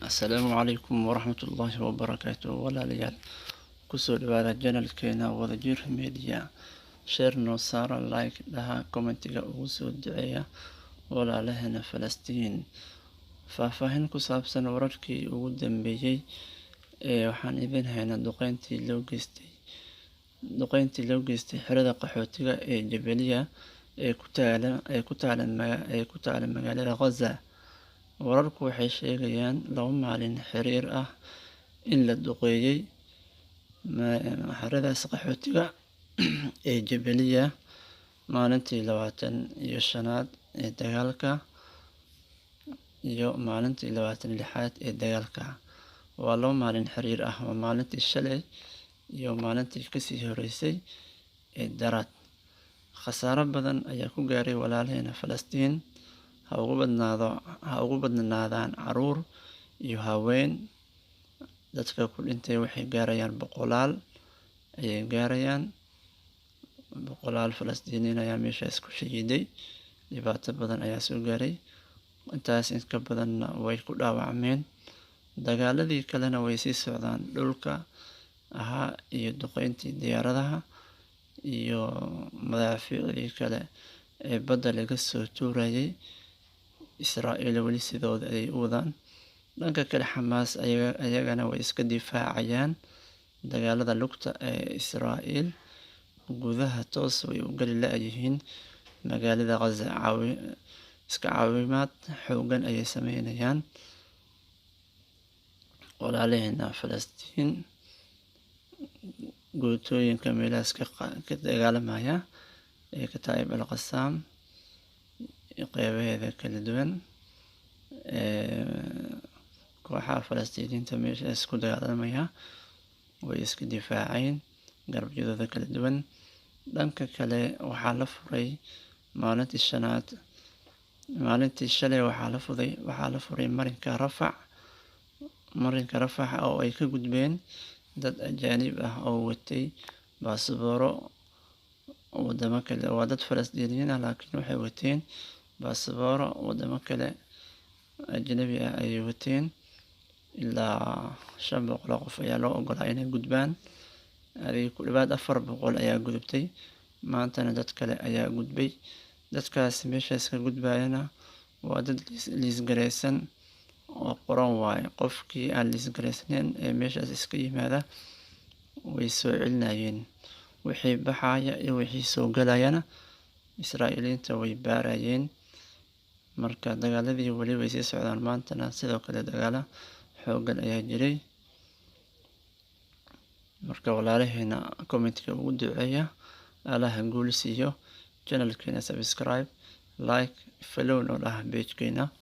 Asalaamu calaykum waraxmatullaahi wabarakaatuh. Walaalayaal, kusoo dhawaada channelkeena Wadajir Media. Share noo saara, like dhaha, commentiga ugu soo duceeya walaalaheena Falastiin. Faahfaahin ku saabsan wararkii ugu dambeeyay waxaan idin haynaa duqeyntii loo geystay xerada qaxootiga ee Jabaaliya ee ku taala magaalada Gaza. Wararku waxay sheegayaan 2 maalin xiriir ah in la duqeeyay xeradaas qaxootiga ee Jabaaliya maalintii 25aad ee dagaalka iyo maalintii 26aad ee dagaalka. Waa 2 maalin xiriir ah, waa maalintii shalay iyo maalintii kasii horeysay ee daraad. Khasaaro badan ayaa ku gaaray walaalaheena Falastiin. Ha ugu badnaadaan caruur iyo haween. Dadka ku dhintay waxay gaarayaan boqolaal Falastiiniin ayaa meeshaas ku shahiiday. Dhibaato badan ayaa soo gaaray, intaas in ka badanna way ku dhaawacmeen. Dagaaladii kalena way sii socdaan, dhulka ahaa iyo duqeyntii diyaaradaha iyo madaafiicdii kale ee badda laga soo tuurayay. Israa'iil weli sidooda ay u wadaan. Dhanka kale, Xamaas ayagana way iska difaacayaan dagaalada lugta ee Israa'iil. Gudaha toos way u gali la'yihiin magaalada Gaza. Caawimaad xooggan ayay sameynayaan walaalaheena Falastiin. Guutooyinka meelahaas ka dagaalamaya ee Kataa'ib al-Qassam qeybaheeda kala duwan, kooxaha Falastiiniinta meeshaas ku dagaalamaya way iska difaaceen garbadyadooda kala duwan. Dhanka kale, waxaa la furay maalintii shalay waxaa la furay marinka Rafax oo ay ka gudbeen dad ajaanib ah oo watay baasabooro wadamo kale. Waa dad Falastiiniyiin ah laakiin waxay wateen baasabooro wadamo kale ajnabi ah ayay wateen. Ilaa 500 qof ayaa loo ogolaa inay gudbaan. Ku dhawaad 400 ayaa gudubtay. Maantana dad kale ayaa gudbay. Dadkaas meeshaas ka gudbayana waa dad liisgareysan oo qoran waaye. Qofkii aan liisgareysnayn ee meeshaas iska yimaada way soo celinayeen. Wixii baxaya iyo wixii soo galayana Israa'iiliinta way baarayeen. Marka dagaaladii weli way sii socdaan. Maantana sidoo kale dagaalo xooggan ayaa jiray. Marka walaalaheena commentiga ugu duceeya, Allaha guul siiyo. Channelkeena subscribe, like, follow noo dhaha page-keena.